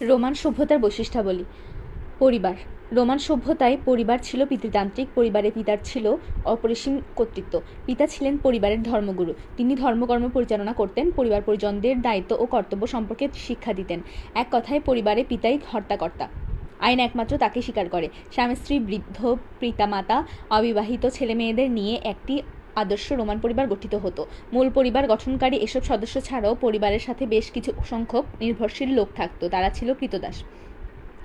Roman সভ্যতার বৈশিষ্ট্যাবলী। পরিবার। রোমান সভ্যতায় পরিবার ছিল পিতৃতান্ত্রিক। পরিবারে পিতার ছিল অপরিসীম কর্তৃত্ব। পিতা ছিলেন পরিবারের ধর্মগুরু। তিনি ধর্মকর্ম পরিচালনা করতেন, পরিবার পরিজনদের দায়িত্ব ও কর্তব্য সম্পর্কে শিক্ষা দিতেন। এক কথায় পরিবারে পিতাই হর্তাকর্তা। আইন একমাত্র তাকে স্বীকার করে। স্বামী স্ত্রী, বৃদ্ধ পিতামাতা, অবিবাহিত ছেলেমেয়েদের নিয়ে একটি আদর্শ রোমান পরিবার গঠিত হতো। মূল পরিবার গঠনকারী এসব সদস্য ছাড়াও পরিবারের সাথে বেশ কিছু সংখ্যক নির্ভরশীল লোক থাকত। তারা ছিল ক্রীতদাস।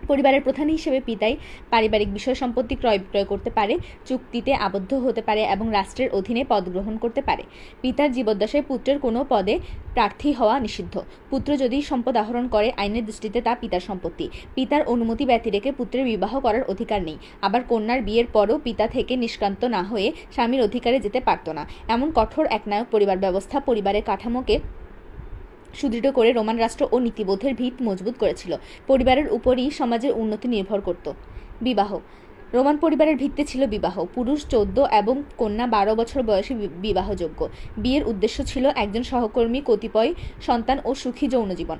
পরিবারের প্রধান হিসেবে পিতাই পারিবারিক বিষয় সম্পত্তি ক্রয় বিক্রয় করতে পারে, চুক্তিতে আবদ্ধ হতে পারে এবং রাষ্ট্রের অধীনে পদ গ্রহণ করতে পারে। পিতার জীবদ্দশায় পুত্রের কোনো পদে প্রার্থী হওয়া নিষিদ্ধ। পুত্র যদি সম্পদ আহরণ করে, আইনের দৃষ্টিতে তা পিতার সম্পত্তি। পিতার অনুমতি ব্যতি রেখে পুত্রের বিবাহ করার অধিকার নেই। আবার কন্যার বিয়ের পরও পিতা থেকে নিষ্ক্রান্ত না হয়ে স্বামীর অধিকারে যেতে পারত না। এমন কঠোর একনায়ক পরিবার ব্যবস্থা পরিবারের কাঠামোকে সুদৃঢ় করে রোমান রাষ্ট্র ও নীতিবোধের ভিত মজবুত করেছিল। পরিবারের উপরই সমাজের উন্নতি নির্ভর করত। বিবাহ। রোমান পরিবারের ভিত্তি ছিল বিবাহ। পুরুষ 14 এবং কন্যা 12 বছর বয়সে বিবাহযোগ্য। বিয়ের উদ্দেশ্য ছিল একজন সহকর্মী, কতিপয় সন্তান ও সুখী যৌন জীবন।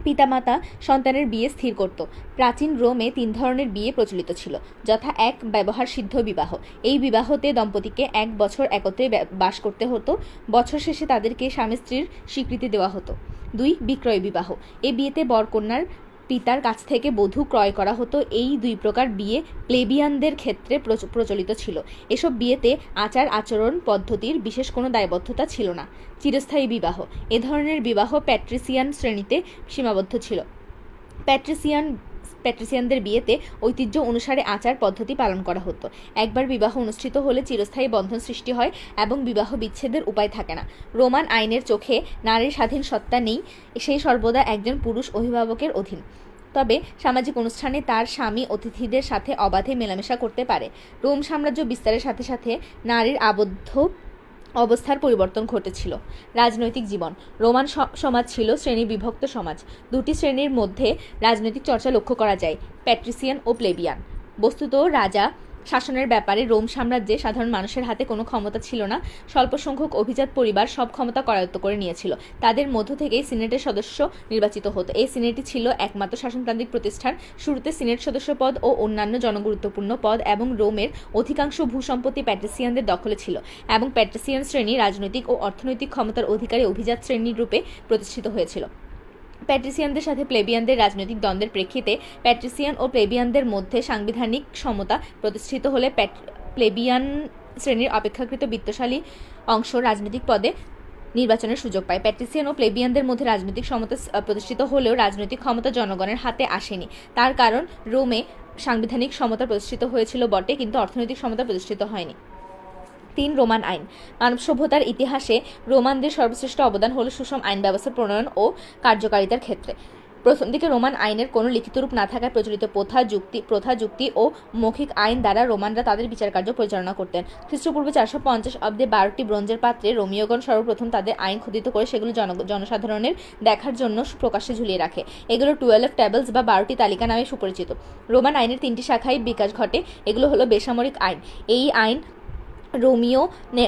পিতামাতা সন্তানের বিয়ে স্থির করত। প্রাচীন রোমে 3 ধরনের বিয়ে প্রচলিত ছিল, যথা 1 ব্যবহারসিদ্ধ বিবাহ। এই বিবাহতে দম্পতিকে 1 বছর একত্রে বাস করতে হতো। বছর শেষে তাদেরকে স্বামী স্ত্রীর স্বীকৃতি দেওয়া হতো। 2 বিক্রয় বিবাহ। এই বিয়েতে বরকন্যার পিতার কাছ থেকে বধূ ক্রয় করা হতো। এই 2 প্রকার বিয়ে প্লেবিয়ানদের ক্ষেত্রে প্রচলিত ছিল। এসব বিয়েতে আচার আচরণ পদ্ধতির বিশেষ কোনো দায়বদ্ধতা ছিল না। চিরস্থায়ী বিবাহ। এ ধরনের বিবাহ প্যাট্রিসিয়ান শ্রেণীতে সীমাবদ্ধ ছিল। প্যাট্রিসিয়ানদের বিয়েতে ঐতিহ্য অনুসারে আচার পদ্ধতি পালন করা হতো। একবার বিবাহ অনুষ্ঠিত হলে চিরস্থায়ী বন্ধন সৃষ্টি হয় এবং বিবাহ বিচ্ছেদের উপায় থাকে না। রোমান আইনের চোখে নারীর স্বাধীন সত্তা নেই, সে সর্বদা একজন পুরুষ অভিভাবকের অধীন। তবে সামাজিক অনুষ্ঠানে তার স্বামী অতিথিদের সাথে অবাধে মেলামেশা করতে পারে। রোম সাম্রাজ্য বিস্তারের সাথে সাথে নারীর আবদ্ধ অবস্থার পরিবর্তন ঘটেছিল। রাজনৈতিক জীবন। রোমান সমাজ ছিল শ্রেণী বিভক্ত সমাজ। 2টি শ্রেণীর মধ্যে রাজনৈতিক চর্চা লক্ষ্য করা যায়, প্যাট্রিসিয়ান ও প্লেবিয়ান। বস্তুত রাজা শাসনের ব্যাপারে রোম সাম্রাজ্যে সাধারণ মানুষের হাতে কোনো ক্ষমতা ছিল না। স্বল্প সংখ্যক অভিজাত পরিবার সব ক্ষমতা করায়ত্ত করে নিয়েছিল। তাদের মধ্য থেকেই সিনেটের সদস্য নির্বাচিত হতো। এই সিনেটই ছিল একমাত্র শাসনতান্ত্রিক প্রতিষ্ঠান। শুরুতে সিনেট সদস্য পদ ও অন্যান্য জনগুরুত্বপূর্ণ পদ এবং রোমের অধিকাংশ ভূসম্পত্তি প্যাট্রিসিয়ানদের দখলে ছিল এবং প্যাট্রিসিয়ান শ্রেণী রাজনৈতিক ও অর্থনৈতিক ক্ষমতার অধিকারী অভিজাত শ্রেণীর রূপে প্রতিষ্ঠিত হয়েছিল। প্যাট্রিসিয়ানদের সাথে প্লেবিয়ানদের রাজনৈতিক দ্বন্দ্বের প্রেক্ষিতে প্যাট্রিসিয়ান ও প্লেবিয়ানদের মধ্যে সাংবিধানিক সমতা প্রতিষ্ঠিত হলে প্লেবিয়ান শ্রেণীর অপেক্ষাকৃত বিত্তশালী অংশ রাজনৈতিক পদে নির্বাচনের সুযোগ পায়। প্যাট্রিসিয়ান ও প্লেবিয়ানদের মধ্যে রাজনৈতিক সমতা প্রতিষ্ঠিত হলেও রাজনৈতিক ক্ষমতা জনগণের হাতে আসেনি। তার কারণ রোমে সাংবিধানিক সমতা প্রতিষ্ঠিত হয়েছিল বটে, কিন্তু অর্থনৈতিক সমতা প্রতিষ্ঠিত হয়নি। 3 রোমান আইন। মানব সভ্যতার ইতিহাসে রোমানদের সর্বশ্রেষ্ঠ অবদান হল সুষম আইন ব্যবস্থা প্রণয়ন ও কার্যকারিতার ক্ষেত্রে। প্রথম দিকে রোমান আইনের কোনো লিখিত রূপ না থাকায় প্রচলিত প্রথা, যুক্তি ও মৌখিক আইন দ্বারা রোমানরা তাদের বিচারকার্য পরিচালনা করতেন। খ্রিস্টপূর্ব 450 অব্দে 12টি ব্রোঞ্জের পাত্রে রোমীয়গণ সর্বপ্রথম তাদের আইন খোদিত করে সেগুলো জনসাধারণের দেখার জন্য প্রকাশ্যে ঝুলিয়ে রাখে। এগুলো 12 ট্যাবলস বা 12টি তালিকা নামে সুপরিচিত। রোমান আইনের 3টি শাখায় বিকাশ ঘটে। এগুলো হলো বেসামরিক আইন। এই আইন রোমীয়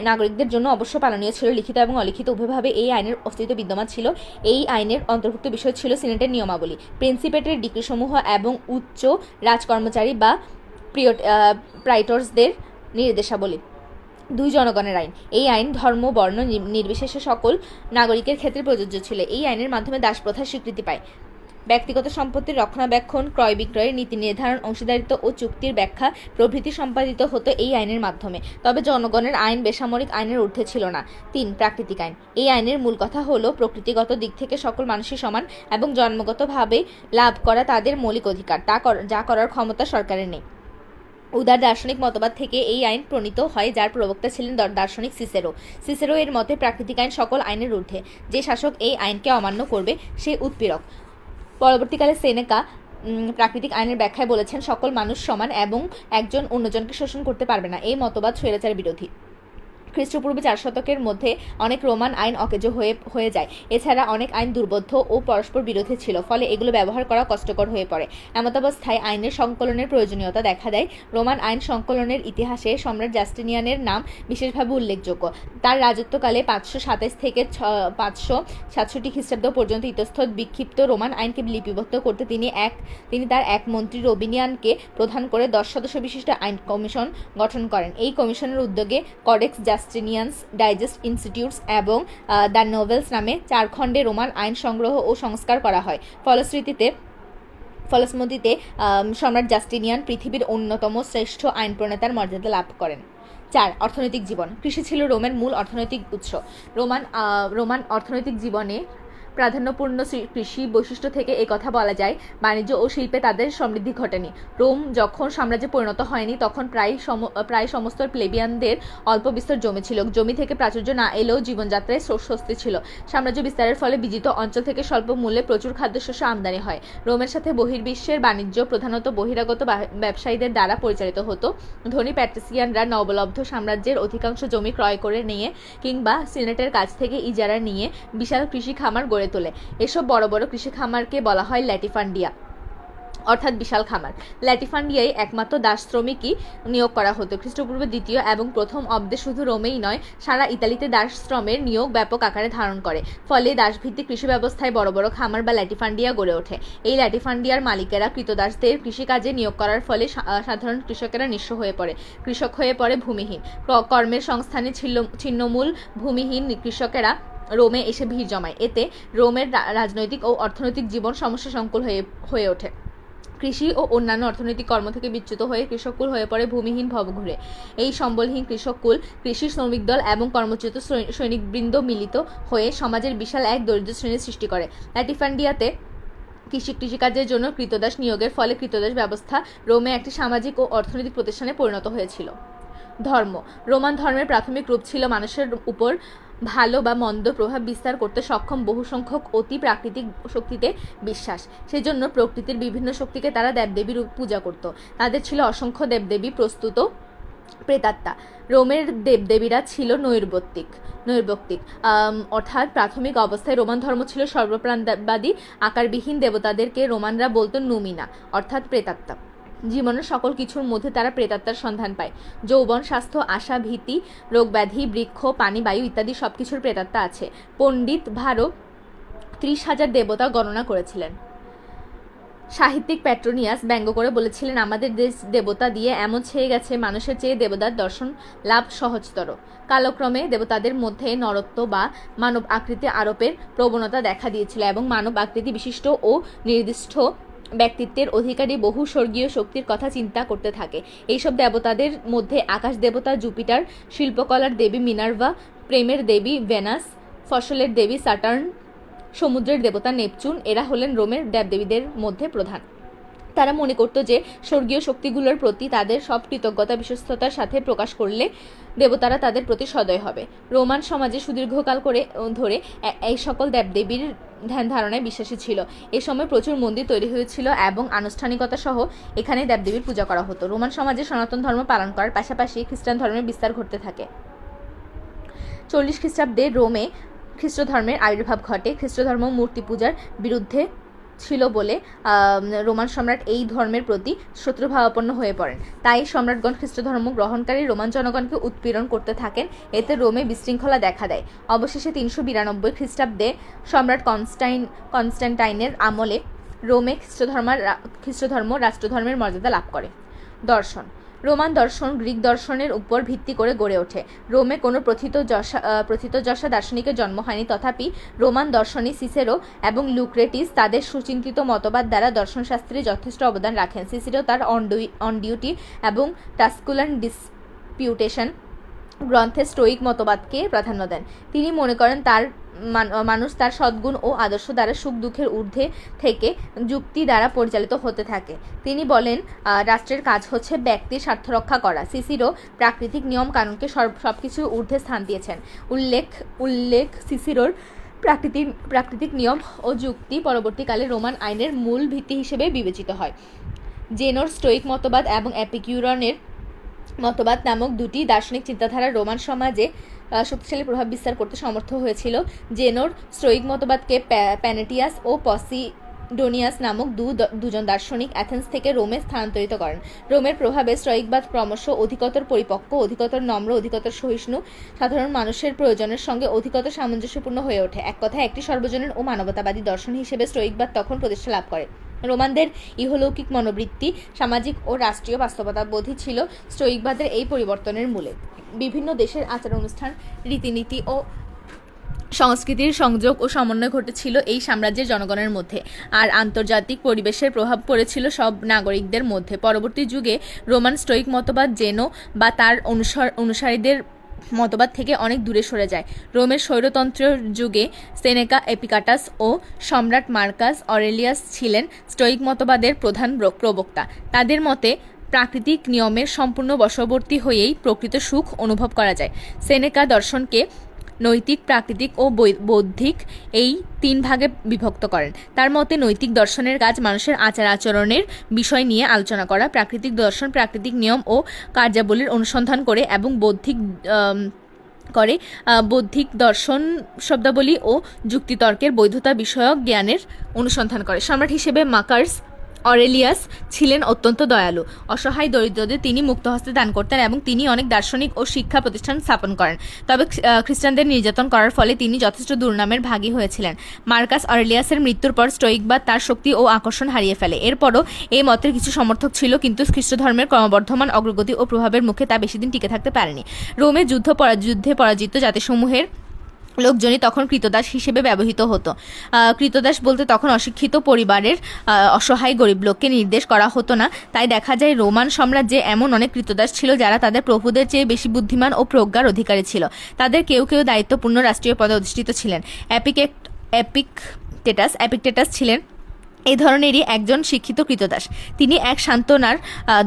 নাগরিকদের জন্য অবশ্য পালনীয় ছিল। লিখিত এবং অলিখিত উভয়ভাবে এই আইনের অস্তিত্ব বিদ্যমান ছিল। এই আইনের অন্তর্ভুক্ত বিষয় ছিল সিনেটের নিয়মাবলী, প্রিন্সিপেটের ডিক্রিসমূহ এবং উচ্চ রাজকর্মচারী বা প্রাইটরসদের নির্দেশাবলী। 2 জনগণের আইন। এই আইন ধর্ম বর্ণ নির্বিশেষে সকল নাগরিকের ক্ষেত্রে প্রযোজ্য ছিল। এই আইনের মাধ্যমে দাসপ্রথার স্বীকৃতি পায়। ব্যক্তিগত সম্পত্তির রক্ষণাবেক্ষণ, ক্রয় বিক্রয়ের নীতি নির্ধারণ, অংশীদারিত্ব ও চুক্তির ব্যাখ্যা প্রভৃতি সম্পাদিত হতো এই আইনের মাধ্যমে। তবে জনগণের আইন বেসামরিক আইনের ঊর্ধ্বে ছিল না। 3 প্রাকৃতিক আইন। এই আইনের মূল কথা হলো প্রকৃতিগত দিক থেকে সকল মানুষই সমান এবং জন্মগতভাবে লাভ করা তাদের মৌলিক অধিকার, যা করার ক্ষমতা সরকারের নেই। উদার দার্শনিক মতবাদ থেকে এই আইন প্রণীত হয়, যার প্রবক্তা ছিলেন দার্শনিক সিসেরো এর মতে প্রাকৃতিক আইন সকল আইনের ঊর্ধ্বে। যে শাসক এই আইনকে অমান্য করবে সে উৎপীড়ক। পরবর্তীকালে সেনেকা প্রাকৃতিক আইনের ব্যাখ্যায় বলেছেন, সকল মানুষ সমান এবং একজন অন্যজনকে শোষণ করতে পারবে না। এই মতবাদ স্বৈরাচার বিরোধী। খ্রিস্টপূর্ব 4 শতকের মধ্যে অনেক রোমান আইন অকেজো হয়ে যায়। এছাড়া অনেক আইন দুর্বোধ্য ও পরস্পর বিরোধী ছিল, ফলে এগুলো ব্যবহার করা কষ্টকর হয়ে পড়ে। এমতাবস্থায় আইনের সংকলনের প্রয়োজনীয়তা দেখা দেয়। রোমান আইন সংকলনের ইতিহাসে সম্রাট জাস্টিনিয়ানের নাম বিশেষভাবে উল্লেখযোগ্য। তার রাজত্বকালে 527 থেকে 567 খ্রিস্টাব্দ পর্যন্ত ইতস্তত বিক্ষিপ্ত রোমান আইনকে লিপিবদ্ধ করতে তিনি তার এক মন্ত্রী রবিনিয়ানকে প্রধান করে 10 সদস্য বিশিষ্ট আইন কমিশন গঠন করেন। এই কমিশনের উদ্যোগে কডেক্স জাস্টিনিয়ান্স, ডাইজেস্ট ইনস্টিটিউটস এবং দ্য নোভেলস নামে 4 খণ্ডে রোমান আইন সংগ্রহ ও সংস্কার করা হয়। ফলশ্রুতিতে সম্রাট জাস্টিনিয়ান পৃথিবীর অন্যতম শ্রেষ্ঠ আইন প্রণেতার মর্যাদা লাভ করেন। 4. অর্থনৈতিক জীবন। কৃষি ছিল রোমের মূল অর্থনৈতিক উৎস। রোমান অর্থনৈতিক জীবনে প্রাধান্যপূর্ণ কৃষি বৈশিষ্ট্য থেকে কথা বলা যায়, বাণিজ্য ও শিল্পে তাদের সমৃদ্ধি ঘটেনি। রোম যখন সাম্রাজ্যে পরিণত হয়নি তখন প্রায় সমস্ত প্লেবিয়ানদের অল্প বিস্তর জমি ছিল। জমি থেকে প্রাচুর্য না এলেও জীবনযাত্রায় স্বস্তি ছিল। সাম্রাজ্য বিস্তারের ফলে বিজিত অঞ্চল থেকে স্বল্প মূল্যে প্রচুর খাদ্যশস্য আমদানি হয়। রোমের সাথে বহির্বিশ্বের বাণিজ্য প্রধানত বহিরাগত ব্যবসায়ীদের দ্বারা পরিচালিত হতো। ধনী প্যাট্রিসিয়ানরা নবলব্ধ সাম্রাজ্যের অধিকাংশ জমি ক্রয় করে নিয়ে কিংবা সিনেটের কাছ থেকে ইজারা নিয়ে বিশাল কৃষি খামার গড়ে তোলে। এসব বড় বড় কৃষি খামারকে বলা হয় ল্যাটিফান্ডিয়া, অর্থাৎ বিশাল খামার। ল্যাটিফান্ডিয়ায় একমাত্র দাস শ্রমিকই নিয়োগ করা হতো। খ্রিস্টপূর্ব 2য় এবং 1ম অব্দে শুধু রোমেই নয়, সারা ইতালিতে দাস শ্রমের নিয়োগ ব্যাপক আকারে ধারণ করে। ফলে দাসভিত্তিক কৃষি ব্যবস্থায় বড় বড় খামার বা ল্যাটিফান্ডিয়া গড়ে ওঠে। এই ল্যাটিফান্ডিয়ার মালিকেরা কৃতদাসদের কৃষিকাজে নিয়োগ করার ফলে সাধারণ কৃষকেরা নিঃস্ব হয়ে পড়ে, কৃষক হয়ে পড়ে ভূমিহীন। কর্মের সংস্থানে ছিন্নমূল ভূমিহীন কৃষকেরা রোমে এসে ভিড় জমায়। এতে রোমের রাজনৈতিক ও অর্থনৈতিক জীবন সমস্যা সংকুল হয়ে ওঠে। কৃষি ও অন্যান্য অর্থনৈতিক কর্ম থেকে বিচ্যুত হয়ে কৃষককুল হয়ে পড়ে ভূমিহীন ভবঘুরে। এই সম্বলহীন কৃষককুল, কৃষি শ্রমিক দল এবং কর্মচ্যুত সৈনিকবৃন্দ মিলিত হয়ে সমাজের বিশাল এক দরিদ্র শ্রেণীর সৃষ্টি করে। ল্যাটিফান্ডিয়াতে কৃষিকাজের জন্য কৃতদাস নিয়োগের ফলে কৃতদাস ব্যবস্থা রোমে একটি সামাজিক ও অর্থনৈতিক প্রতিষ্ঠানে পরিণত হয়েছিল। ধর্ম। রোমান ধর্মের প্রাথমিক রূপ ছিল মানুষের উপর ভালো বা মন্দ প্রভাব বিস্তার করতে সক্ষম বহু সংখ্যক অতি প্রাকৃতিক শক্তিতে বিশ্বাস। সেজন্য প্রকৃতির বিভিন্ন শক্তিকে তারা দেবদেবীর পূজা করত। তাদের ছিল অসংখ্য দেবদেবী, প্রস্তুত প্রেতাত্মা। রোমের দেবদেবীরা ছিল নৈর্ব্যক্তিক, অর্থাৎ প্রাথমিক অবস্থায় রোমান ধর্ম ছিল সর্বপ্রাণবাদী। আকারবিহীন দেবতাদেরকে রোমানরা বলতো নুমিনা, অর্থাৎ প্রেতাত্মা। জীবনের সকল কিছুর মধ্যে তারা প্রেতাত্মার সন্ধান পায়। যৌবন, স্বাস্থ্য, আশা, ভীতি, রোগব্যাধি, বৃক্ষ, পানি, বায়ু ইত্যাদি সবকিছুর প্রেতাত্মা আছে। পণ্ডিত ভারো 30,000 দেবতা গণনা করেছিলেন। সাহিত্যিক প্যাট্রোনিয়াস ব্যঙ্গ করে বলেছিলেন, আমাদের দেশ দেবতা দিয়ে এমন ছেয়ে গেছে, মানুষের চেয়ে দেবতার দর্শন লাভ সহজতর। কালক্রমে দেবতাদের মধ্যে নরত্ব বা মানব আকৃতি আরোপের প্রবণতা দেখা দিয়েছিল এবং মানব আকৃতি বিশিষ্ট ও নির্দিষ্ট ব্যক্তিত্বের অধিকারী বহু স্বর্গীয় শক্তির কথা চিন্তা করতে থাকে। এইসব দেবতাদের মধ্যে আকাশ দেবতা জুপিটার, শিল্পকলার দেবী মিনার্ভা, প্রেমের দেবী ভেনাস, ফসলের দেবী স্যাটার্ন, সমুদ্রের দেবতা নেপচুন এরা হলেন রোমের দেবদেবীদের মধ্যে প্রধান। তারা মনে করত যে স্বর্গীয় শক্তিগুলোর প্রতি তাদের সব কৃতজ্ঞতা বিশ্বস্ততার সাথে প্রকাশ করলে দেবতারা তাদের প্রতি সদয় হবে। রোমান সমাজে সুদীর্ঘকাল ধরে এই সকল দেবদেবীর ধ্যান ধারণায় বিশ্বাসী ছিল। এ সময় প্রচুর মন্দির তৈরি হয়েছিল এবং আনুষ্ঠানিকতা সহ এখানে দেবদেবীর পূজা করা হতো। রোমান সমাজে সনাতন ধর্ম পালন করার পাশাপাশি খ্রিস্টান ধর্মের বিস্তার ঘটতে থাকে। 40 খ্রিস্টাব্দে রোমে খ্রিস্ট ধর্মের আবির্ভাব ঘটে। খ্রিস্ট ধর্ম মূর্তি পূজার বিরুদ্ধে ছিল বলে রোমান সম্রাট এই ধর্মের প্রতি শত্রুভাবাপন্ন হয়ে পড়েন। তাই সম্রাটগণ খ্রিস্ট ধর্ম গ্রহণকারী রোমান জনগণকে উৎপীড়ন করতে থাকেন। এতে রোমে বিশৃঙ্খলা দেখা দেয়। অবশেষে 392 খ্রিস্টাব্দে সম্রাট কনস্ট্যান্টাইনের আমলে রোমে খ্রিস্ট ধর্ম রাষ্ট্রধর্মের মর্যাদা লাভ করে। দর্শন। রোমান দর্শন গ্রিক দর্শনের উপর ভিত্তি করে গড়ে ওঠে। রোমে কোনো প্রথিতযশা দার্শনিকের জন্ম হয়নি, তথাপি রোমান দর্শনী সিসেরো এবং লুক্রেটিস তাদের সুচিন্তিত মতবাদ দ্বারা দর্শনশাস্ত্রে যথেষ্ট অবদান রাখেন। সিসেরো তার অন ডিউটি এবং টাস্কুলান ডিসপিউটেশন গ্রন্থে স্টোয়িক মতবাদকে প্রাধান্য দেন। তিনি মনে করেন মানুষ তার সদ্গুণ ও আদর্শ দ্বারা সুখ দুঃখের ঊর্ধ্বে থেকে যুক্তি দ্বারা পরিচালিত হতে থাকে। তিনি বলেন, রাষ্ট্রের কাজ হচ্ছে ব্যক্তির স্বার্থ রক্ষা করা। সিসিরো প্রাকৃতিক নিয়ম কানুনকে সবকিছু ঊর্ধ্বে স্থান দিয়েছেন। উল্লেখ সিসিরোর প্রাকৃতিক নিয়ম ও যুক্তি পরবর্তীকালে রোমান আইনের মূল ভিত্তি হিসেবে বিবেচিত হয়। জেনোর স্টোয়িক মতবাদ এবং এপিকিউরনের মতবাদ নামক দুটি দার্শনিক চিন্তাধারা রোমান সমাজে শক্তিশালী প্রভাব বিস্তার করতে সমর্থ হয়েছিল। জেনোর স্টোয়িক মতবাদকে প্যানেটিয়াস ও পসিডোনিয়াস নামক দুজন দার্শনিক অ্যাথেন্স থেকে রোমে স্থানান্তরিত করেন। রোমের প্রভাবে স্টোয়িকবাদ ক্রমশ অধিকতর পরিপক্ক, অধিকতর নম্র, অধিকতর সহিষ্ণু, সাধারণ মানুষের প্রয়োজনের সঙ্গে অধিকতর সামঞ্জস্যপূর্ণ হয়ে ওঠে। এক কথায় একটি সর্বজনীন ও মানবতাবাদী দর্শন হিসেবে স্টোয়িকবাদ তখন প্রতিষ্ঠা লাভ করে। রোমানদের ইহলৌকিক মনোবৃত্তি, সামাজিক ও রাষ্ট্রীয় বাস্তবতাবোধই ছিল স্টোয়িকবাদের এই পরিবর্তনের মূলে। বিভিন্ন দেশের আচার অনুষ্ঠান, রীতিনীতি ও সংস্কৃতির সংযোগ ও সমন্বয় ঘটেছিল এই সাম্রাজ্যের জনগণের মধ্যে, আর আন্তর্জাতিক পরিবেশের প্রভাব পড়েছিল সব নাগরিকদের মধ্যে। পরবর্তী যুগে রোমান স্টোয়িক মতবাদ জেনো বা তার অনুসারীদের মতবাদ থেকে অনেক দূরে সরে যায়। রোমের স্বৈরতন্ত্রের যুগে সেনেকা, এপিকাটাস ও সম্রাট মার্কাস অরেলিয়াস ছিলেন স্টোয়িক মতবাদের প্রধান প্রবক্তা। তাদের মতে প্রাকৃতিক নিয়মের সম্পূর্ণ বশবর্তী হয়েই প্রকৃত সুখ অনুভব করা যায়। সেনেকা দর্শনকে নৈতিক, প্রাকৃতিক ও বৌদ্ধিক এই তিন ভাগে বিভক্ত করেন। তার মতে নৈতিক দর্শনের কাজ মানুষের আচার আচরণের বিষয় নিয়ে আলোচনা করা, প্রাকৃতিক দর্শন প্রাকৃতিক নিয়ম ও কার্যাবলীর অনুসন্ধান করে, এবং বৌদ্ধিক দর্শন শব্দাবলী ও যুক্তিতর্কের বৈধতা বিষয়ক জ্ঞানের অনুসন্ধান করে। সম্রাট হিসেবে মার্কাস অরেলিয়াস ছিলেন অত্যন্ত দয়ালু। অসহায় দরিদ্রদের তিনি মুক্তহস্তে দান করতেন এবং তিনি অনেক দার্শনিক ও শিক্ষা প্রতিষ্ঠান স্থাপন করেন। তবে খ্রিস্টানদের নির্যাতন করার ফলে তিনি যথেষ্ট দুর্নামের ভাগী হয়েছিলেন। মার্কাস অরেলিয়াসের মৃত্যুর পর স্টোয়িকবাদ তার শক্তি ও আকর্ষণ হারিয়ে ফেলে। এরপরও এই মতের কিছু সমর্থক ছিল, কিন্তু খ্রিস্ট ধর্মের ক্রমবর্ধমান অগ্রগতি ও প্রভাবের মুখে তা বেশিদিন টিকে থাকতে পারেনি। রোমে যুদ্ধে পরাজিত জাতিসমূহের লোকজনই তখন কৃতদাস হিসেবে ব্যবহৃত হতো। কৃতদাস বলতে তখন অশিক্ষিত পরিবারের অসহায় গরিব লোককে নির্দেশ করা হতো না। তাই দেখা যায় রোমান সাম্রাজ্যে এমন অনেক কৃতদাস ছিল যারা তাদের প্রভুদের চেয়ে বেশি বুদ্ধিমান ও প্রজ্ঞার অধিকারী ছিল। তাদের কেউ কেউ দায়িত্বপূর্ণ রাষ্ট্রীয় পদে অধিষ্ঠিত ছিলেন। এপিকটেটাস ছিলেন এই ধরনেরই একজন শিক্ষিত কৃতদাস। তিনি এক সান্ত্বনার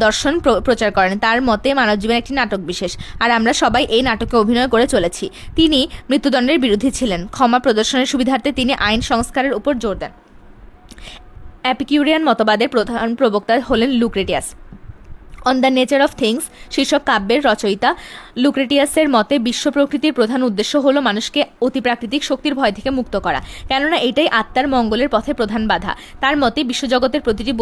দর্শন প্রচার করেন। তার মতে মানবজীবন একটি নাটক বিশেষ, আর আমরা সবাই এই নাটকে অভিনয় করে চলেছি। তিনি মৃত্যুদণ্ডের বিরোধী ছিলেন। ক্ষমা প্রদর্শনের সুবিধার্থে তিনি আইন সংস্কারের উপর জোর দেন। এপিকিউরিয়ান মতবাদের প্রধান প্রবক্তা হলেন Lucretius. On the nature of things শীর্ষক কাব্যের রচয়িতা লুক্রেটিয়াসের মতে বিশ্ব প্রকৃতির প্রধান উদ্দেশ্য হলো মানুষকে অতিপ্রাকৃতিক শক্তির ভয় থেকে মুক্ত করা, কেননা এটাই আত্মার মঙ্গলের পথে প্রধান বাধা। তার মতে বিশ্বজগতের প্রতিটি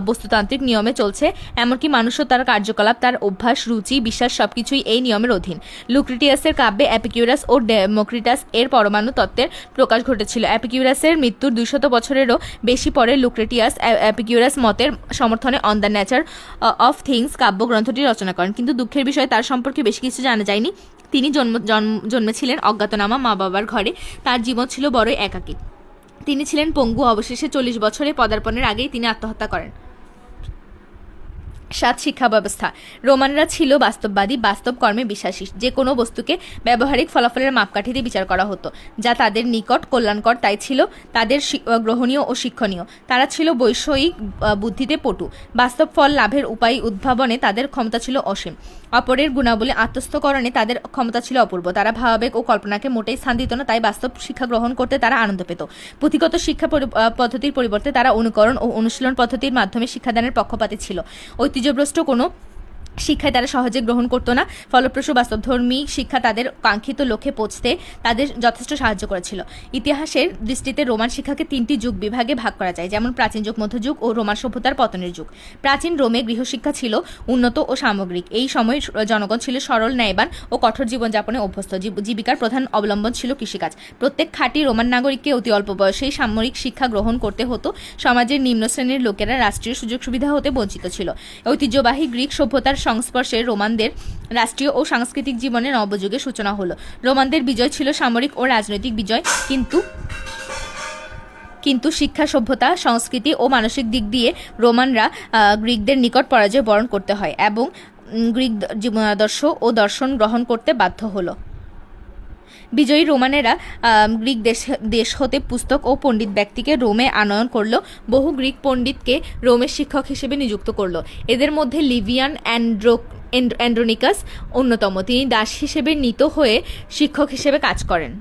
বস্তুতান্ত্রিক নিয়মে চলছে, এমনকি মানুষও তার কার্যকলাপ, তার অভ্যাস, রুচি, বিশ্বাস সবকিছুই এই নিয়মের অধীন। লুক্রেটিয়াসের কাব্যে এপিকিউরাস ও ডেমোক্রিটাস এর পরমাণু তত্ত্বের প্রকাশ ঘটেছিল। এপিকিউরাসের মৃত্যুর 200 বছরেরও বেশি পরে লুক্রেটিয়াস এপিকিউরাস মতের সমর্থনে on the nature of things কাব্যগ্রন্থটি রচনা করেন, কিন্তু দুঃখের বিষয় তার সম্পর্কে বেশি কিছু জানা যায়নি। তিনি জন্মেছিলেন অজ্ঞাতনামা মা বাবার ঘরে। তার জীবন ছিল বড়ই একাকী। তিনি ছিলেন পঙ্গু। অবশেষে 40 বছরে পদার্পণের আগেই তিনি আত্মহত্যা করেন। 7 শিক্ষা ব্যবস্থা। রোমানরা ছিল বাস্তববাদী, বাস্তব কর্মে বিশ্বাসী। যে কোনো বস্তুকে ব্যবহারিক ফলাফলের মাপকাঠিতে বিচার করা হতো, যা তাদের নিকট কল্যাণকর তাই ছিল তাদের গ্রহণীয় ও শিক্ষণীয়। তারা ছিল বৈষয়িক বুদ্ধিতে পটু। বাস্তব ফল লাভের উপায় উদ্ভাবনে তাদের ক্ষমতা ছিল অসীম। অপরের গুণাবলী আত্মস্থকরণে তাদের ক্ষমতা ছিল অপূর্ব। তারা ভাবাবেগ ও কল্পনাকে মোটেই স্থান দিত না, তাই বাস্তব শিক্ষা গ্রহণ করতে তারা আনন্দ পেত। পুঁথিগত শিক্ষা পদ্ধতির পরিবর্তে তারা অনুকরণ ও অনুশীলন পদ্ধতির মাধ্যমে শিক্ষাদানের পক্ষপাতী ছিল। ঐতিহ্যভ্রষ্ট কোনো শিক্ষায় তারা সহজে গ্রহণ করতো না। ফলপ্রসূ বাস্তবধর্মী শিক্ষা তাদের কাঙ্ক্ষিত লক্ষ্যে পৌঁছতে তাদের যথেষ্ট সাহায্য করেছিল। ইতিহাসের দৃষ্টিতে রোমান শিক্ষাকে 3টি যুগ বিভাগে ভাগ করা যায়, যেমন প্রাচীন যুগ, মধ্যযুগ ও রোমান সভ্যতার পতনের যুগ। প্রাচীন রোমে গৃহশিক্ষা ছিল উন্নত ও সামগ্রিক। এই সময় জনগণ ছিল সরল, ন্যায়বান ও কঠোর জীবনযাপনে অভ্যস্ত। জীবিকার প্রধান অবলম্বন ছিল কৃষিকাজ। প্রত্যেক খাঁটি রোমান নাগরিককে অতি অল্প বয়সেই সামরিক শিক্ষা গ্রহণ করতে হতো। সমাজের নিম্ন শ্রেণীর লোকেরা রাষ্ট্রীয় সুযোগ সুবিধা হতে বঞ্চিত ছিল। ঐতিহ্যবাহী গ্রিক সভ্যতার সংস্পর্শে রোমানদের রাষ্ট্রীয় ও সাংস্কৃতিক জীবনে নবযুগের সূচনা হলো। রোমানদের বিজয় ছিল সামরিক ও রাজনৈতিক বিজয়, কিন্তু শিক্ষা, সভ্যতা, সংস্কৃতি ও মানসিক দিক দিয়ে রোমানরা গ্রিকদের নিকট পরাজয় বরণ করতে হয় এবং গ্রিক জীবনাদর্শ ও দর্শন গ্রহণ করতে বাধ্য হলো। বিজয়ী রোমানেরা গ্রিক দেশ হতে পুস্তক ও পণ্ডিত ব্যক্তিকে রোমে আনয়ন করলো। বহু গ্রিক পণ্ডিতকে রোমের শিক্ষক হিসেবে নিযুক্ত করলো। এদের মধ্যে লিভিয়ান অ্যান্ড্রোনিকাস অন্যতম। তিনি দাস হিসেবে নীত হয়ে শিক্ষক হিসেবে কাজ করেন।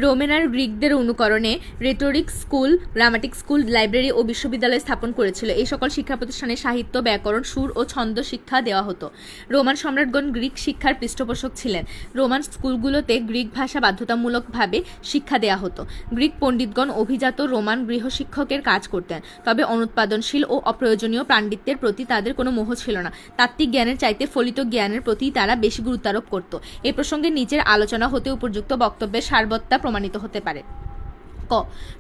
রোমান আর গ্রিকদের অনুকরণে rhetoric school, grammatic school, library ও বিশ্ববিদ্যালয় স্থাপন করেছিল। এই সকল শিক্ষা প্রতিষ্ঠানে সাহিত্য, ব্যাকরণ, সুর ও ছন্দ শিক্ষা দেওয়া হতো। রোমান সম্রাটগণ গ্রিক শিক্ষার পৃষ্ঠপোষক ছিলেন। রোমান স্কুলগুলোতে গ্রিক ভাষা বাধ্যতামূলকভাবে শিক্ষা দেওয়া হতো। গ্রিক পণ্ডিতগণ অভিজাত রোমান গৃহশিক্ষকের কাজ করতেন, তবে অনুৎপাদনশীল ও অপ্রয়োজনীয় পাণ্ডিত্যের প্রতি তাদের কোনো মোহ ছিল না। তাত্ত্বিক জ্ঞানের চাইতে ফলিত জ্ঞানের প্রতি তারা বেশি গুরুত্ব আরোপ করত। এ প্রসঙ্গে নিচের আলোচনা হতে উপযুক্ত বক্তব্যের সারবত্তা প্রমাণিত হতে পারে। ক,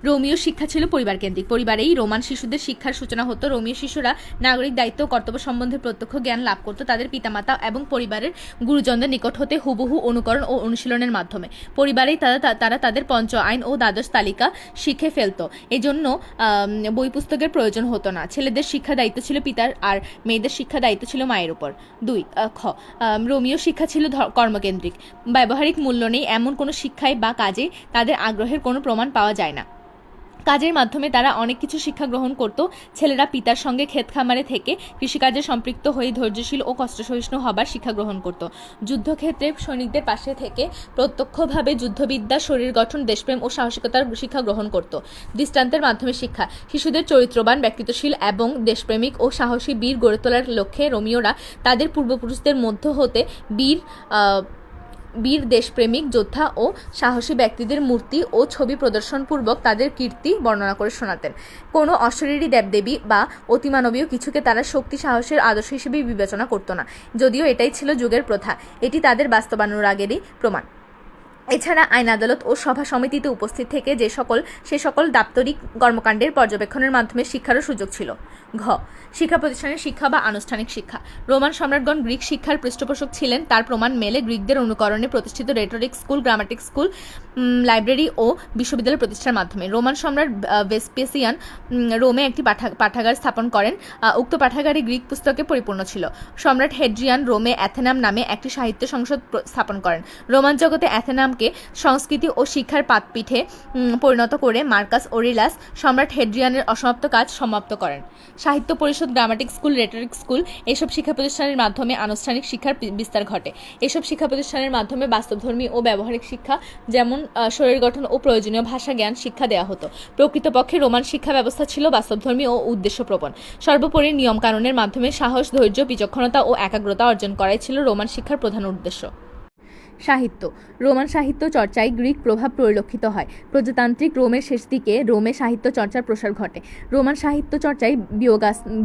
রোমীয় শিক্ষা ছিল পরিবার কেন্দ্রিক। পরিবারেই রোমান শিশুদের শিক্ষার সূচনা হতো। রোমীয় শিশুরা নাগরিক দায়িত্ব ও কর্তব্য সম্বন্ধে প্রত্যক্ষ জ্ঞান লাভ করত তাদের পিতামাতা এবং পরিবারের গুরুজনদের নিকট হতে হুবহু অনুকরণ ও অনুশীলনের মাধ্যমে। পরিবারেই তারা তাদের পঞ্চ আইন ও দ্বাদশ তালিকা শিখে ফেলত। এজন্য বই পুস্তকের প্রয়োজন হতো না। ছেলেদের শিক্ষা দায়িত্ব ছিল পিতার আর মেয়েদের শিক্ষা দায়িত্ব ছিল মায়ের উপর। 2 খ, রোমীয় শিক্ষা ছিল কর্মকেন্দ্রিক। ব্যবহারিক মূল্য নেই এমন কোনো শিক্ষায় বা কাজে তাদের আগ্রহের কোনো প্রমাণ পাওয়া যায় না। কাজের মাধ্যমে তারা অনেক কিছু শিক্ষা গ্রহণ করত। ছেলেরা পিতার সঙ্গে ক্ষেত খামারে থেকে কৃষিকাজে সম্পৃক্ত হয়ে ধৈর্যশীল ও কষ্টসহিষ্ণু হবার শিক্ষা গ্রহণ করত। যুদ্ধক্ষেত্রে সৈনিকদের পাশে থেকে প্রত্যক্ষভাবে যুদ্ধবিদ্যা, শরীর গঠন, দেশপ্রেম ও সাহসিকতার শিক্ষা গ্রহণ করত। দৃষ্টান্তের মাধ্যমে শিক্ষা। শিশুদের চরিত্রবান, ব্যক্তিত্বশীল এবং দেশপ্রেমিক ও সাহসী বীর গড়ে তোলার লক্ষ্যে রোমীয়রা তাদের পূর্বপুরুষদের মধ্য হতে বীর দেশপ্রেমিক যোদ্ধা ও সাহসী ব্যক্তিদের মূর্তি ও ছবি প্রদর্শনপূর্বক তাদের কীর্তি বর্ণনা করে শোনাতেন। কোনো অশরীরী দেবদেবী বা অতিমানবীয় কিছুকে তারা শক্তি, সাহসের আদর্শ হিসেবে বিবেচনা করত না, যদিও এটাই ছিল যুগের প্রথা। এটি তাদের বাস্তবানুরাগেরই প্রমাণ। এছাড়া আইন আদালত ও সভা সমিতিতে উপস্থিত থেকে সে সকল দাপ্তরিক কর্মকাণ্ডের পর্যবেক্ষণের মাধ্যমে শিক্ষারও সুযোগ ছিল। ঘ, শিক্ষা প্রতিষ্ঠানের শিক্ষা বা আনুষ্ঠানিক শিক্ষা। রোমান সম্রাটগণ গ্রিক শিক্ষার পৃষ্ঠপোষক ছিলেন তার প্রমাণ মেলে গ্রিকদের অনুকরণে প্রতিষ্ঠিত rhetoric school, grammatic school, library ও বিশ্ববিদ্যালয় প্রতিষ্ঠার মাধ্যমে। রোমান সম্রাট ভেসপেসিয়ান রোমে একটি পাঠাগার স্থাপন করেন। উক্ত পাঠাগারে গ্রিক পুস্তকে পরিপূর্ণ ছিল। সম্রাট হেড্রিয়ান রোমে অ্যাথেনাম নামে একটি সাহিত্য সংসদ স্থাপন করেন। রোমান জগতে অ্যাথেনামকে সংস্কৃতি ও শিক্ষার পাদপীঠে পরিণত করে মার্কাস অরিলাস সম্রাট হেড্রিয়ানের অসমাপ্ত কাজ সমাপ্ত করেন। সাহিত্য পরিষদ, গ্রামাটিক স্কুল, রেটোরিক স্কুল এসব শিক্ষা প্রতিষ্ঠানের মাধ্যমে আনুষ্ঠানিক শিক্ষার বিস্তার ঘটে। এসব শিক্ষা প্রতিষ্ঠানের মাধ্যমে বাস্তবধর্মী ও ব্যবহারিক শিক্ষা, যেমন শরীর গঠন ও প্রয়োজনীয় ভাষা জ্ঞান শিক্ষা দেওয়া হতো। প্রকৃতপক্ষে রোমান শিক্ষা ব্যবস্থা ছিল বাস্তবধর্মী ও উদ্দেশ্যপ্রবণ। সর্বোপরি নিয়মকানুনের মাধ্যমে সাহস, ধৈর্য, বিচক্ষণতা ও একাগ্রতা অর্জন করাই ছিল রোমান শিক্ষার প্রধান উদ্দেশ্য। সাহিত্য। রোমান সাহিত্য চর্চায় গ্রিক প্রভাব পরিলক্ষিত হয়। প্রজাতান্ত্রিক রোমের শেষ দিকে রোমে সাহিত্য চর্চার প্রসার ঘটে। রোমান সাহিত্য চর্চায়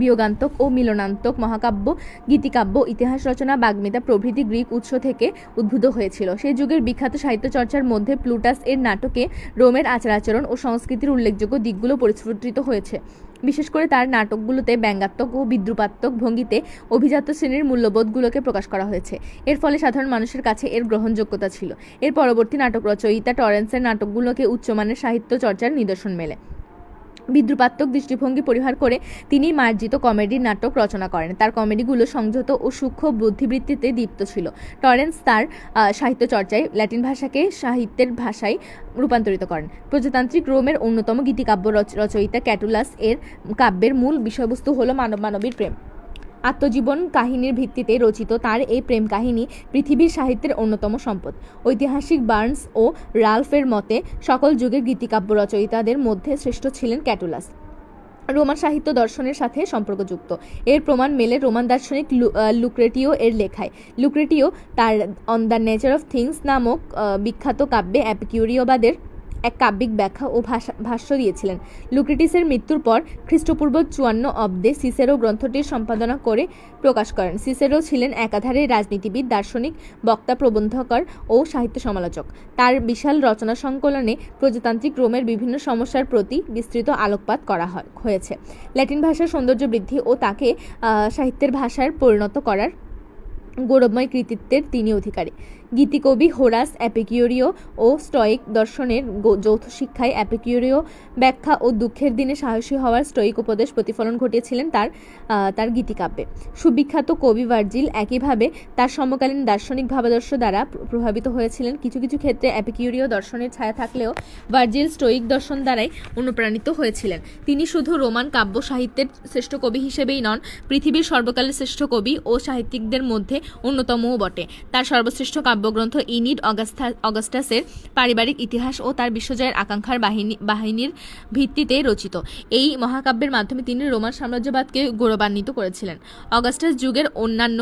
বিয়োগান্তক ও মিলনান্তক মহাকাব্য, গীতিকাব্য, ইতিহাস রচনা, বাগ্মিতা প্রভৃতি গ্রিক উৎস থেকে উদ্ভূত হয়েছিল। সেই যুগের বিখ্যাত সাহিত্য চর্চার মধ্যে প্লুটাস এর নাটকে রোমের আচার-আচরণ ও সংস্কৃতির উল্লেখযোগ্য দিকগুলো পরিস্ফুটিত হয়েছে। বিশেষ করে তার নাটকগুলোতে ব্যঙ্গাত্মক ও বিদ্রূপাত্মক ভঙ্গিতে অভিজাত শ্রেণীর মূল্যবোধগুলোকে প্রকাশ করা হয়েছে। এর ফলে সাধারণ মানুষের কাছে এর গ্রহণযোগ্যতা ছিল। এর পরবর্তী নাটক রচয়িতা টরেন্সের নাটকগুলোকে উচ্চমানের সাহিত্য চর্চার নিদর্শন মেলে। বিদ্রূপাত্মক দৃষ্টিভঙ্গি পরিহার করে তিনি মার্জিত কমেডির নাটক রচনা করেন। তার কমেডিগুলো সংযত ও সূক্ষ্ম বুদ্ধিবৃত্তিতে দীপ্ত ছিল। টরেন্স তার সাহিত্য চর্চায় ল্যাটিন ভাষাকে সাহিত্যের ভাষায় রূপান্তরিত করেন। প্রজাতান্ত্রিক রোমের অন্যতম গীতিকাব্য রচয়িতা ক্যাটুলাস এর কাব্যের মূল বিষয়বস্তু হল মানবীর প্রেম। আত্মজীবন কাহিনীর ভিত্তিতে রচিত তার এই প্রেম কাহিনী পৃথিবীর সাহিত্যের অন্যতম সম্পদ। ঐতিহাসিক বার্নস ও রাল্ফের মতে সকল যুগের গীতিকাব্য রচয়িতাদের মধ্যে শ্রেষ্ঠ ছিলেন ক্যাটুলাস। রোমান সাহিত্য দর্শনের সাথে সম্পর্কযুক্ত। এর প্রমাণ মেলে রোমান দার্শনিক লুক্রেটিও এর লেখায়। লুক্রেটিও তার on the nature of things নামক বিখ্যাত কাব্যে এপিকিউরীয়বাদের এক কাব্যিক ব্যাখ্যা ও ভাষ্য দিয়েছিলেন। লুক্রেটিসের মৃত্যুর পর খ্রিস্টপূর্ব 54 অব্দে সিসেরো গ্রন্থটির সম্পাদনা করে প্রকাশ করেন। সিসেরো ছিলেন একাধারে রাজনীতিবিদ, দার্শনিক, বক্তা, প্রবন্ধকার ও সাহিত্য সমালোচক। তার বিশাল রচনা সংকলনে প্রজাতান্ত্রিক রোমের বিভিন্ন সমস্যার প্রতি বিস্তৃত আলোকপাত করা হয়েছে। ল্যাটিন ভাষার সৌন্দর্য বৃদ্ধি ও তাকে সাহিত্যের ভাষায় পরিণত করার গৌরবময় কৃতিত্বের তিনি অধিকারী। গীতিকবি হোরাস এপিকিউরীয় ও স্টয়িক দর্শনের যৌথ শিক্ষায় এপিকিউরীয় ব্যাখ্যা ও দুঃখের দিনে সাহসী হওয়ার স্টয়িক উপদেশ প্রতিফলন ঘটিয়েছিলেন তার গীতিকাব্যে। সুবিখ্যাত কবি ভার্জিল একইভাবে তার সমকালীন দার্শনিক ভাবাদর্শ দ্বারা প্রভাবিত হয়েছিলেন। কিছু কিছু ক্ষেত্রে এপিকিউরীয় দর্শনের ছায়া থাকলেও ভার্জিল স্টয়িক দর্শন দ্বারাই অনুপ্রাণিত হয়েছিলেন। তিনি শুধু রোমান কাব্য সাহিত্যের শ্রেষ্ঠ কবি হিসেবেই নন, পৃথিবীর সর্বকালের শ্রেষ্ঠ কবি ও সাহিত্যিকদের মধ্যে অন্যতমও বটে। তার সর্বশ্রেষ্ঠ কাব্য কাব্যগ্রন্থ ইনিড অগাস্টাসের পারিবারিক ইতিহাস ও তার বিশ্বজয়ের আকাঙ্ক্ষার বাহিনীর ভিত্তিতে রচিত। এই মহাকাব্যের মাধ্যমে তিনি রোমান সাম্রাজ্যবাদকে গৌরবান্বিত করেছিলেন। অগাস্টাস যুগের অন্যান্য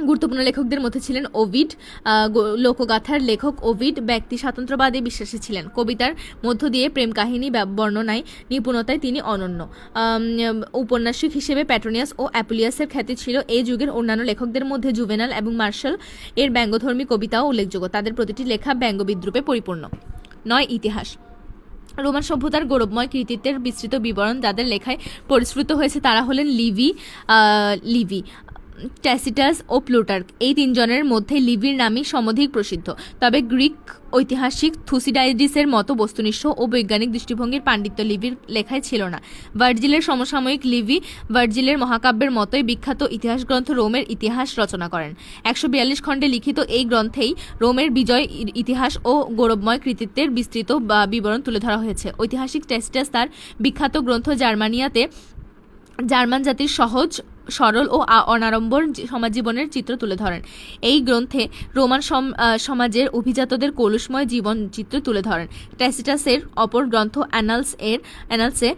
গুরুত্বপূর্ণ লেখকদের মধ্যে ছিলেন ওভিড। লোকগাথার লেখক ওভিড ব্যক্তি স্বাতন্ত্র্যবাদে বিশ্বাসী ছিলেন। কবিতার মধ্য দিয়ে প্রেম কাহিনী বর্ণনায় নিপুণতায় তিনি অনন্য। ঔপন্যাসিক হিসেবে প্যাট্রোনিয়াস ও অ্যাপুলিয়াসের খ্যাতি ছিল। এই যুগের অন্যান্য লেখকদের মধ্যে জুভেনাল এবং মার্শাল এর ব্যঙ্গধর্মী কবিতাও উল্লেখযোগ্য। তাদের প্রতিটি লেখা ব্যঙ্গ বিদ্রূপে পরিপূর্ণ। 9. ইতিহাস। রোমান সভ্যতার গৌরবময় কৃতিত্বের বিস্তৃত বিবরণ যাদের লেখায় পরিশ্রুত হয়েছে তারা হলেন লিভি, ট্যাসিটাস ও প্লুটার্ক। এই তিনজনের মধ্যে লিভির নামই সমধিক প্রসিদ্ধ। তবে গ্রিক ঐতিহাসিক থুসিডাইডিসের মতো বস্তুনিষ্ঠ ও বৈজ্ঞানিক দৃষ্টিভঙ্গির পাণ্ডিত্য লিভির লেখায় ছিল না। ভার্জিলের সমসাময়িক লিভি ভার্জিলের মহাকাব্যের মতোই বিখ্যাত ইতিহাস গ্রন্থ রোমের ইতিহাস রচনা করেন। 142 খণ্ডে লিখিত এই গ্রন্থেই রোমের বিজয় ইতিহাস ও গৌরবময় কৃতিত্বের বিস্তৃত বিবরণ তুলে ধরা হয়েছে। ঐতিহাসিক ট্যাসিটাস তার বিখ্যাত গ্রন্থ জার্মানিয়াতে জার্মান জাতির সহজ সরল ও অনাড়ম্বর সমাজ জীবনের চিত্র তুলে ধরেন। এই গ্রন্থে রোমান সমাজের অভিজাতদের কলুষময় জীবন চিত্র তুলে ধরেন। ট্যাসিটাসের অপর গ্রন্থ অ্যানালসে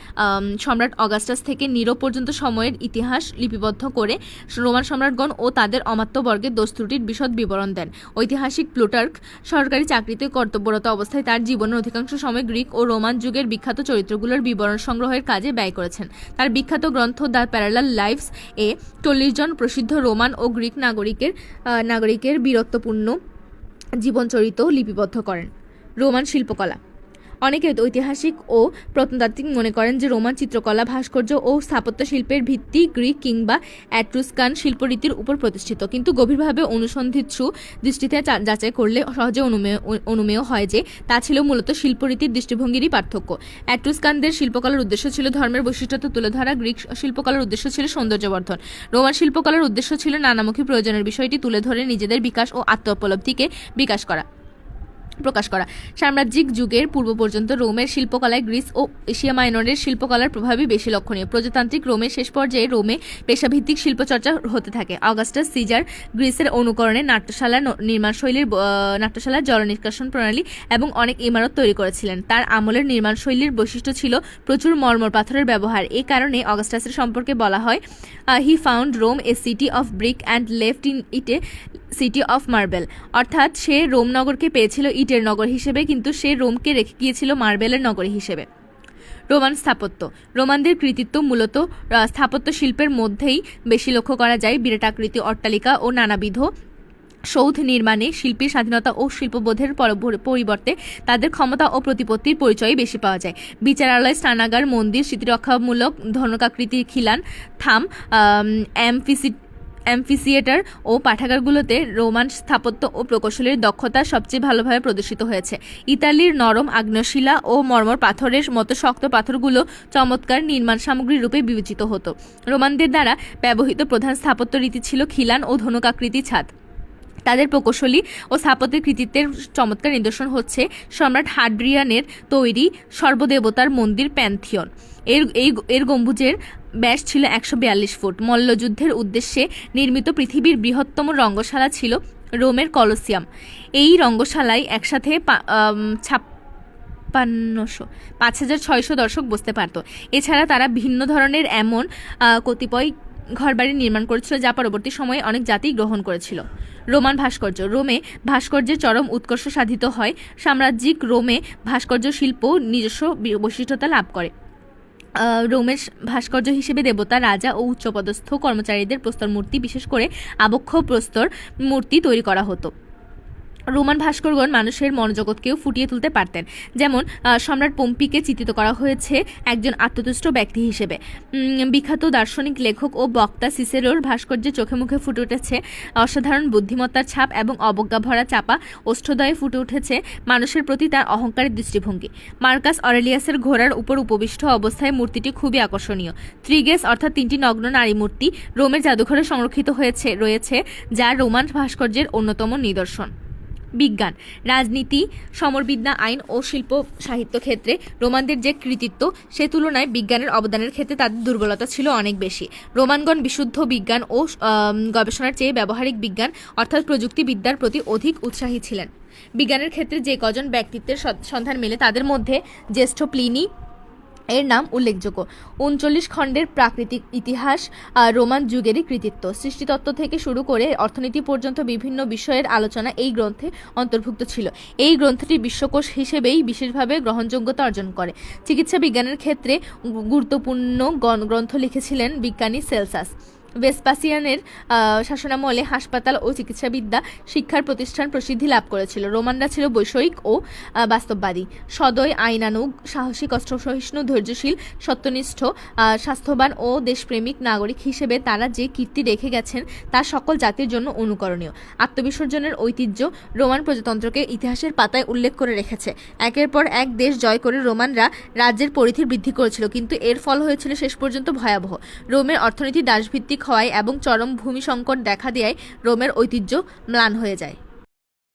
সম্রাট অগাস্টাস থেকে নিরো পর্যন্ত সময়ের ইতিহাস লিপিবদ্ধ করে রোমান সম্রাটগণ ও তাদের অমাত্যবর্গের দোষ ত্রুটির বিশদ বিবরণ দেন। ঐতিহাসিক প্লুটার্ক সরকারি চাকরিতে কর্তব্যরত অবস্থায় তার জীবনের অধিকাংশ সময় গ্রিক ও রোমান যুগের বিখ্যাত চরিত্রগুলোর বিবরণ সংগ্রহের কাজে ব্যয় করেছেন। তার বিখ্যাত গ্রন্থ দ্য প্যারালাল লাইভস এ 40 জন প্রসিদ্ধ রোমান ও গ্রিক নাগরিকের বীরত্বপূর্ণ জীবনচরিত লিপিবদ্ধ করেন। রোমান শিল্পকলা। অনেকে ঐতিহাসিক ও প্রত্নতাত্ত্বিক মনে করেন যে রোমান চিত্রকলা, ভাস্কর্য ও স্থাপত্য শিল্পের ভিত্তি গ্রিক কিংবা এট্রুস্কান শিল্পরীতির উপর প্রতিষ্ঠিত, কিন্তু গভীরভাবে অনুসন্ধিৎসু দৃষ্টিতে যাচাই করলে সহজে অনুমেয় হয় যে তা ছিল মূলত শিল্পরীতির দৃষ্টিভঙ্গিরই পার্থক্য। এট্রুস্কানদের শিল্পকলার উদ্দেশ্য ছিল ধর্মের বৈশিষ্ট্য তুলে ধরা, গ্রিক শিল্পকলার উদ্দেশ্য ছিল সৌন্দর্যবর্ধন। রোমান শিল্পকলার উদ্দেশ্য ছিল নানামুখী প্রয়োজনের বিষয়টি তুলে ধরে নিজেদের বিকাশ ও আত্ম উপলব্ধিকে প্রকাশ করা। সাম্রাজ্যিক যুগের পূর্ব পর্যন্ত রোমের শিল্পকলায় গ্রিস ও এশিয়া মাইনরের শিল্পকলার প্রভাবই বেশি লক্ষণীয়। প্রজাতান্ত্রিক রোমের শেষ পর্যায়ে রোমে পেশাভিত্তিক শিল্পচর্চা হতে থাকে। অগাস্টাস সিজার গ্রিসের অনুকরণে নাট্যশালার জল নিষ্কাশন প্রণালী এবং অনেক ইমারত তৈরি করেছিলেন। তার আমলের নির্মাণশৈলীর বৈশিষ্ট্য ছিল প্রচুর মর্মর পাথরের ব্যবহার। এ কারণে অগাস্টাসের সম্পর্কে বলা হয়, he found Rome a city of brick and left in it a city of marble. অর্থাৎ সে রোম নগরকে পেয়েছিল ইটের নগর হিসেবে, কিন্তু সে রোমকে রেখে গিয়েছিল মার্বেলের নগরী হিসেবে। রোমান স্থাপত্য। রোমানদের কৃতিত্ব মূলত স্থাপত্য শিল্পের মধ্যেই বেশি লক্ষ্য করা যায়। বিরাটাকৃতি অট্টালিকা ও নানাবিধ সৌধ নির্মাণে শিল্পীর স্বাধীনতা ও শিল্পবোধের পরিবর্তে তাদের ক্ষমতা ও প্রতিপত্তির পরিচয়ই বেশি পাওয়া যায়। বিচারালয়, স্নানাগার, মন্দির, স্মৃতিরক্ষামূলক ধনুকাকৃতির খিলান, থাম, অ্যাম্ফিসিয়েটার ও পাঠাগারগুলোতে রোমান স্থাপত্য ও প্রকৌশলের দক্ষতা সবচেয়ে ভালোভাবে প্রদর্শিত হয়েছে। ইতালির নরম আগ্নেয়শিলা ও মর্মর পাথরের মতো শক্ত পাথরগুলো চমৎকার নির্মাণ সামগ্রী রূপে বিবেচিত হতো। রোমানদের দ্বারা ব্যবহৃত প্রধান স্থাপত্য রীতি ছিল খিলান ও ধনুকাকৃতি ছাদ। তাদের প্রকৌশলী ও স্থাপত্যের কৃতিত্বের চমৎকার নিদর্শন হচ্ছে সম্রাট হাড্রিয়ানের তৈরি সর্বদেবতার মন্দির প্যান্থিয়ন। এর গম্বুজের ব্যাস ছিল 142 ফুট। মল্লযুদ্ধের উদ্দেশ্যে নির্মিত পৃথিবীর বৃহত্তম রঙ্গশালা ছিল রোমের কলোসিয়াম। এই রঙ্গশালায় একসাথে 5,600 দর্শক বসতে পারত। এছাড়া তারা ভিন্ন ধরনের এমন কতিপয় ঘরবাড়ি নির্মাণ করেছিল যা পরবর্তী সময়ে অনেক জাতি গ্রহণ করেছিল। রোমান ভাস্কর্য। রোমে ভাস্কর্যের চরম উৎকর্ষ সাধিত হয়। সাম্রাজ্যিক রোমে ভাস্কর্য শিল্প নিজস্ব বৈশিষ্ট্যতা লাভ করে। রোমের ভাস্কর্য হিসেবে দেবতা, রাজা ও উচ্চপদস্থ কর্মচারীদের প্রস্তর মূর্তি, বিশেষ করে আবক্ষ প্রস্তর মূর্তি তৈরি করা হতো। রোমান ভাস্করগণ মানুষের মনোজগৎকেও ফুটিয়ে তুলতে পারতেন। যেমন সম্রাট পম্পিকে চিত্রিত করা হয়েছে একজন আত্মতুষ্ট ব্যক্তি হিসেবে। বিখ্যাত দার্শনিক, লেখক ও বক্তা সিসেরোর ভাস্কর্যে চোখে মুখে ফুটে উঠেছে অসাধারণ বুদ্ধিমত্তার ছাপ এবং অবজ্ঞা ভরা চাপা ওষ্ঠদয়ে ফুটে উঠেছে মানুষের প্রতি তার অহংকারের দৃষ্টিভঙ্গি। মার্কাস অরেলিয়াসের ঘোড়ার উপর উপবিষ্ট অবস্থায় মূর্তিটি খুবই আকর্ষণীয়। ত্রিগেস অর্থাৎ 3টি নগ্ন নারী মূর্তি রোমের জাদুঘরে সংরক্ষিত রয়েছে, যা রোমান ভাস্কর্যের অন্যতম নিদর্শন। বিজ্ঞান, রাজনীতি, সমরবিদ্যা, আইন ও শিল্প সাহিত্য ক্ষেত্রে রোমানদের যে কৃতিত্ব সে তুলনায় বিজ্ঞানের অবদানের ক্ষেত্রে তাদের দুর্বলতা ছিল অনেক বেশি। রোমানগণ বিশুদ্ধ বিজ্ঞান ও গবেষণার চেয়ে ব্যবহারিক বিজ্ঞান অর্থাৎ প্রযুক্তিবিদ্যার প্রতি অধিক উৎসাহী ছিলেন। বিজ্ঞানের ক্ষেত্রে যে কজন ব্যক্তিত্বের সন্ধান মেলে তাদের মধ্যে জ্যেষ্ঠ প্লিনি এর নাম উল্লেখযোগ্য। 39 খণ্ডের প্রাকৃতিক ইতিহাস রোমান যুগেরই কৃতিত্ব। সৃষ্টিতত্ত্ব থেকে শুরু করে অর্থনীতি পর্যন্ত বিভিন্ন বিষয়ের আলোচনা এই গ্রন্থে অন্তর্ভুক্ত ছিল। এই গ্রন্থটি বিশ্বকোষ হিসেবেই বিশেষভাবে গ্রহণযোগ্যতা অর্জন করে। চিকিৎসা বিজ্ঞানের ক্ষেত্রে গুরুত্বপূর্ণ গ্রন্থ লিখেছিলেন বিজ্ঞানী সেলসাস। ভেসপাসিয়ানের শাসনামলে হাসপাতাল ও চিকিৎসাবিদ্যা শিক্ষার প্রতিষ্ঠান প্রসিদ্ধি লাভ করেছিল। রোমানরা ছিল বৈষয়িক ও বাস্তববাদী, সদয়, আইনানুগ, সাহসী, কষ্টসহিষ্ণু, ধৈর্যশীল, সত্যনিষ্ঠ, স্বাস্থ্যবান ও দেশপ্রেমিক নাগরিক হিসেবে তারা যে কীর্তি রেখে গেছেন তা সকল জাতির জন্য অনুকরণীয়। আত্মবিসর্জনের ঐতিহ্য রোমান প্রজাতন্ত্রকে ইতিহাসের পাতায় উল্লেখ করে রেখেছে। একের পর এক দেশ জয় করে রোমানরা রাজ্যের পরিধি বৃদ্ধি করেছিল, কিন্তু এর ফল হয়েছিল শেষ পর্যন্ত ভয়াবহ। রোমের অর্থনীতি দাসভিত্তিক হওয়ায় এবং চরম ভূমি সংকট দেখা দেওয়ায় রোমের ঐতিহ্য ম্লান হয়ে যায়।